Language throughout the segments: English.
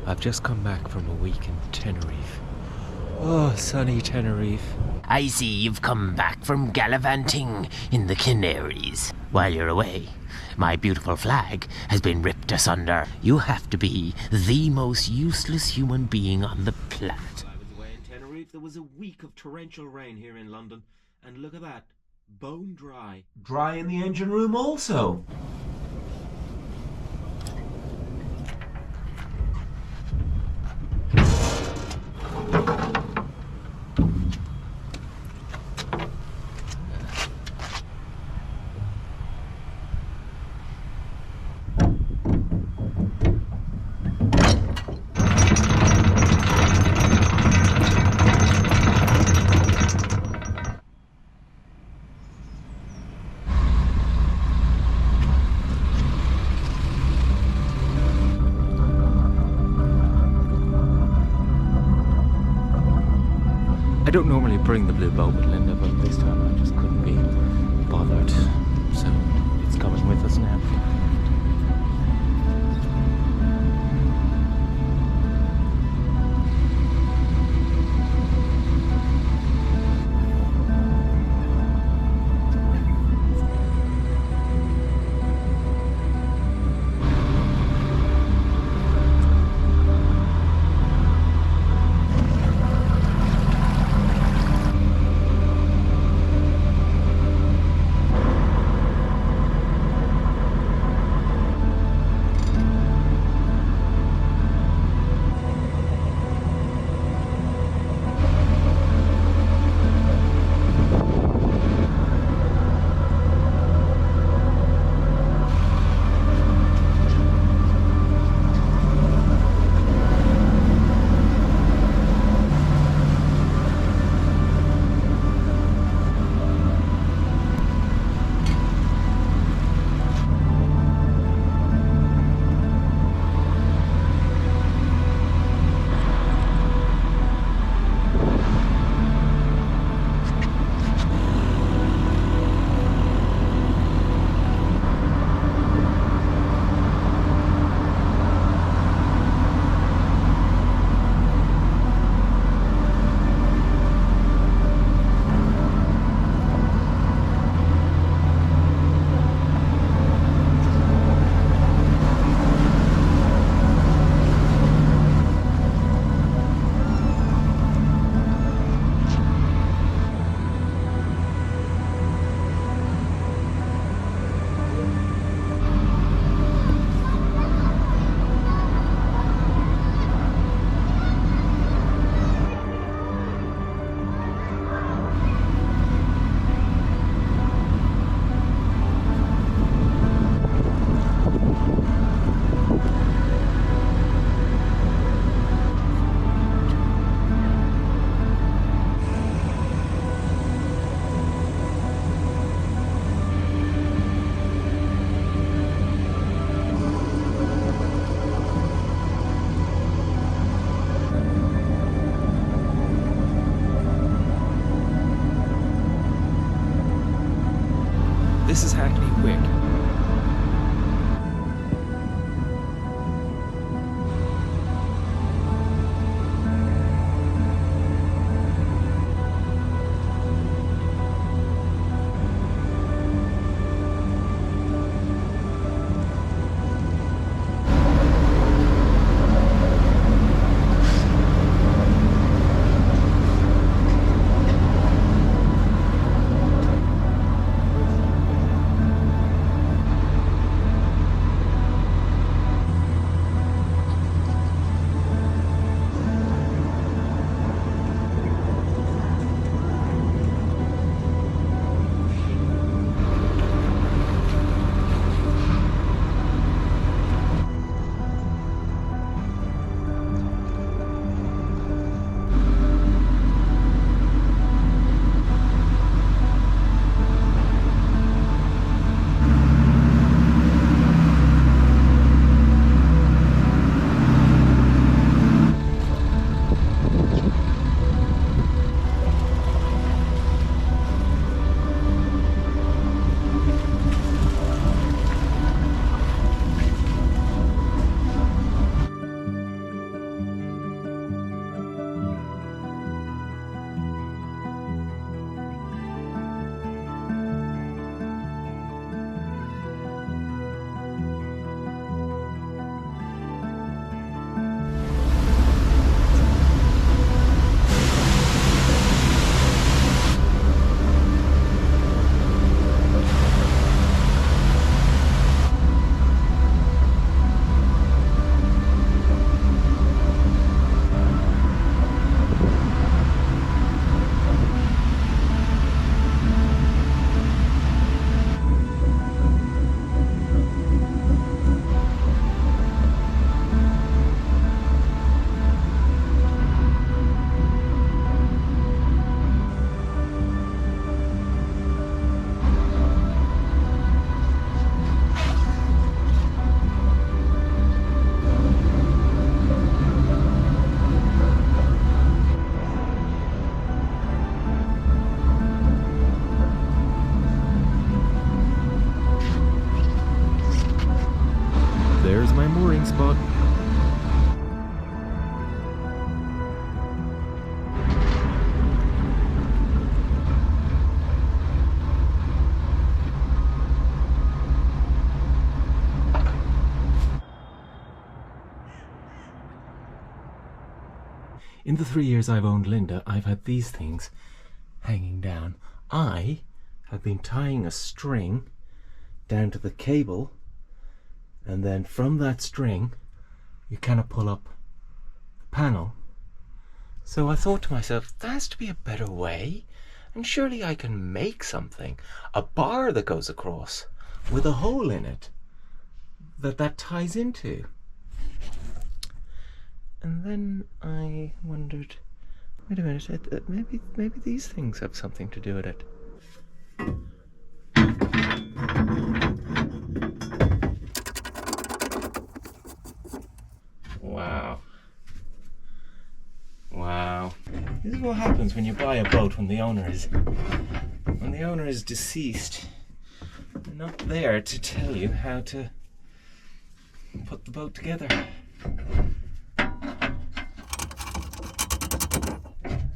I've just come back from a week in Tenerife. Oh, sunny Tenerife. I see you've come back from gallivanting in the Canaries. While you're away, my beautiful flag has been ripped asunder. You have to be the most useless human being on the planet. I was away in Tenerife. There was a week of torrential rain here in London. And look at that. Bone dry. Dry in the engine room also. I don't normally bring the blue boat with Linda, but this time I just couldn't be bothered. So it's coming with us now. In the 3 years I've owned Linda, I've had these things hanging down. I have been tying a string down to the cable, and then from that string you kind of pull up the panel. So I thought to myself, there has to be a better way, and surely I can make something, a bar that goes across with a hole in it that ties into. And then I wondered, wait a minute, maybe these things have something to do with it. Wow. Wow. This is what happens when you buy a boat when the owner is deceased. They're not there to tell you how to put the boat together.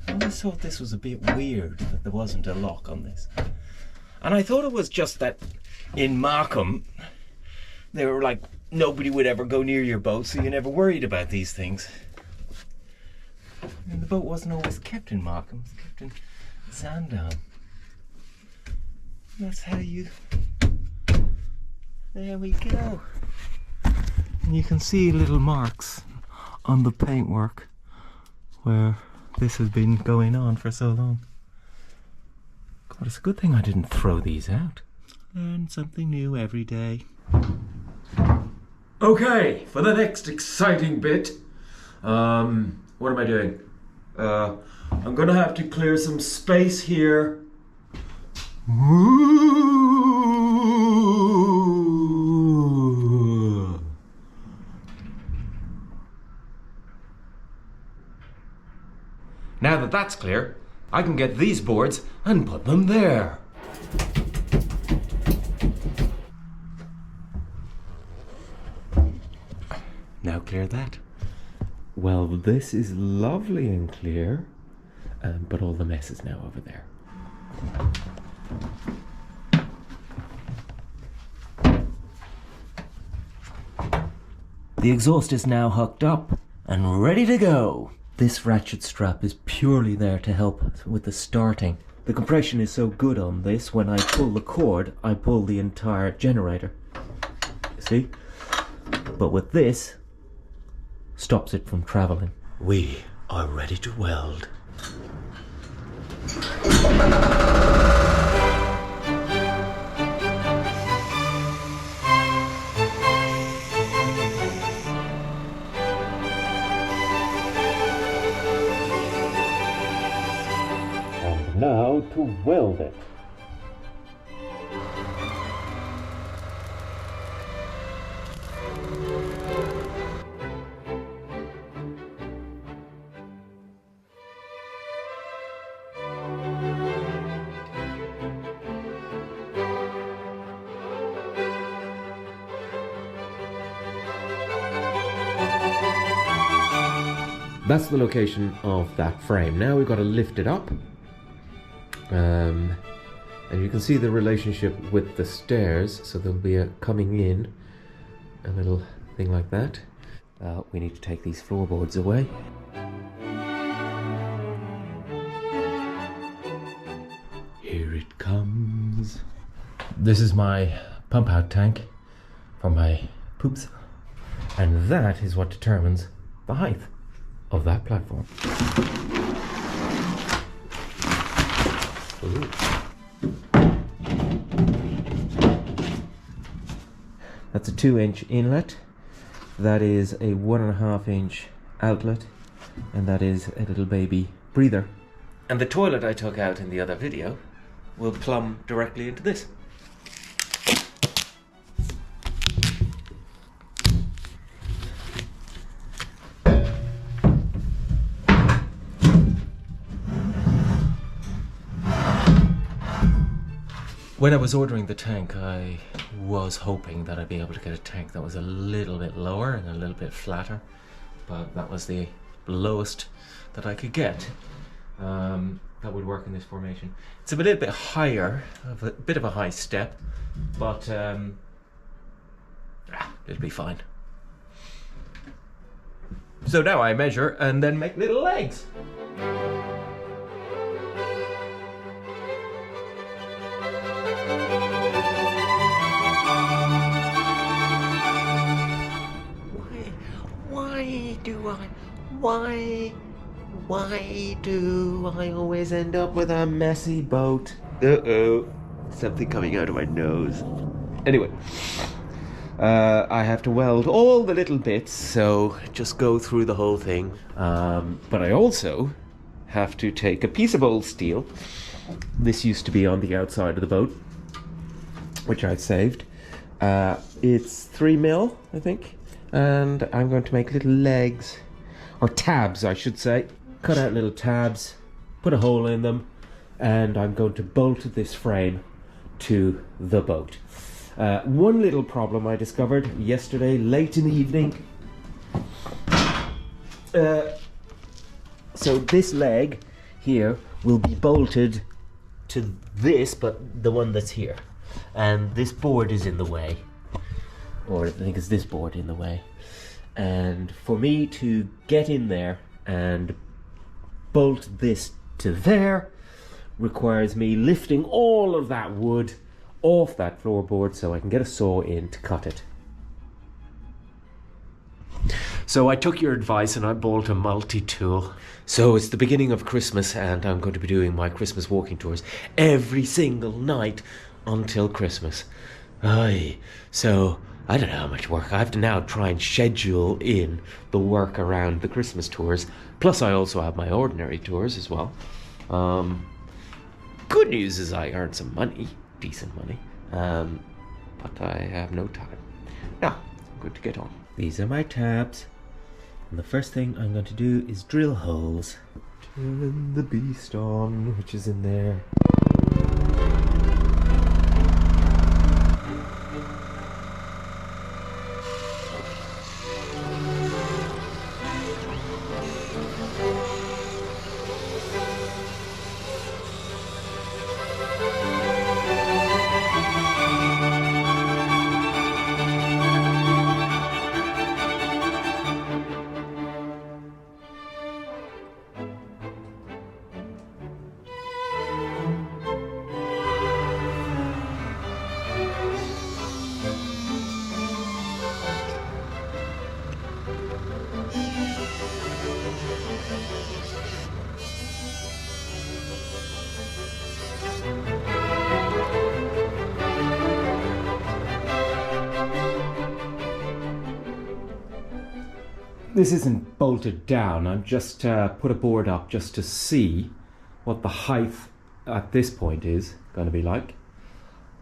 I always thought this was a bit weird that there wasn't a lock on this. And I thought it was just that in Markham they were like, nobody would ever go near your boat, so you never worried about these things. And the boat wasn't always kept in Markham, it was kept in Sandown. That's how you... There we go. And you can see little marks on the paintwork where this has been going on for so long. God, it's a good thing I didn't throw these out. Learn something new every day. Okay, for the next exciting bit, what am I doing? I'm gonna have to clear some space here. Now that that's clear, I can get these boards and put them there. Now clear that. Well, this is lovely and clear, but all the mess is now over there. The exhaust is now hooked up and ready to go. This ratchet strap is purely there to help with the starting. The compression is so good on this, when I pull the cord, I pull the entire generator. You see? But with this, stops it from traveling. We are ready to weld. And now to weld it. That's the location of that frame. Now we've got to lift it up. And you can see the relationship with the stairs. So there'll be a coming in, a little thing like that. We need to take these floorboards away. Here it comes. This is my pump out tank for my poops. And that is what determines the height of that platform. Ooh. That's a 2-inch inlet. That is a 1.5-inch outlet, and that is a little baby breather. And the toilet I took out in the other video will plumb directly into this. When I was ordering the tank, I was hoping that I'd be able to get a tank that was a little bit lower and a little bit flatter, but that was the lowest that I could get that would work in this formation. It's a little bit higher, a bit of a high step, but it'll be fine. So now I measure and then make little legs. Why do I always end up with a messy boat? Uh-oh. Something coming out of my nose. Anyway, I have to weld all the little bits, so just go through the whole thing. But I also have to take a piece of old steel. This used to be on the outside of the boat, which I saved. It's 3mm, I think. And I'm going to make little legs, or tabs, I should say. Cut out little tabs, put a hole in them, and I'm going to bolt this frame to the boat. One little problem I discovered yesterday late in the evening. So this leg here will be bolted to this, but the one that's here. And this board is in the way. Or I think it's this board in the way. And for me to get in there and bolt this to there requires me lifting all of that wood off that floorboard so I can get a saw in to cut it. So I took your advice and I bought a multi-tool. So it's the beginning of Christmas and I'm going to be doing my Christmas walking tours every single night until Christmas. Aye. So I don't know how much work I have to now try and schedule in the work around the Christmas tours. Plus I also have my ordinary tours as well. Good news is I earned some money, decent money, but I have no time. Now, I'm going to get on. These are my tabs, and the first thing I'm going to do is drill holes. Turn the beast on, which is in there. This isn't bolted down, I've just put a board up just to see what the height at this point is going to be like.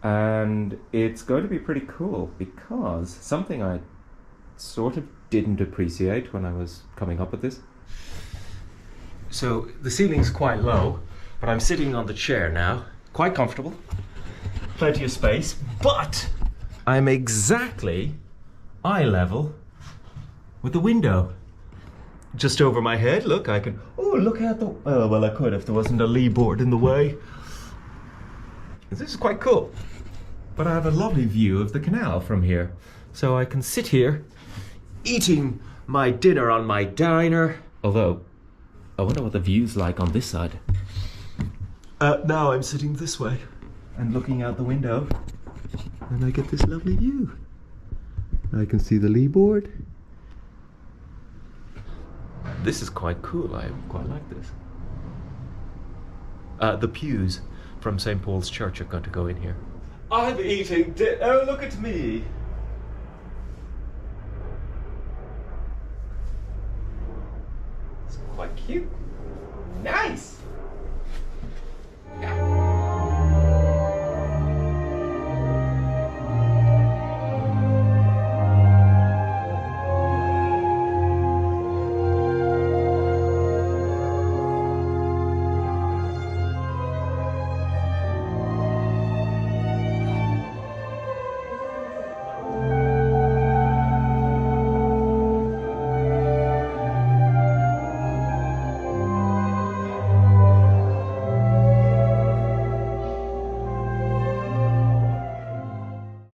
And it's going to be pretty cool because something I sort of didn't appreciate when I was coming up with this. So the ceiling's quite low, but I'm sitting on the chair now, quite comfortable, plenty of space, but I'm exactly eye level with the window. Just over my head, look, I can, oh, look out the, oh, well I could if there wasn't a lee board in the way. This is quite cool. But I have a lovely view of the canal from here. So I can sit here, eating my dinner on my diner. Although, I wonder what the view's like on this side. Now I'm sitting this way and looking out the window. And I get this lovely view. I can see the lee board. This is quite cool, I quite like this. The pews from St. Paul's Church are going to go in here. I'm eating oh, look at me!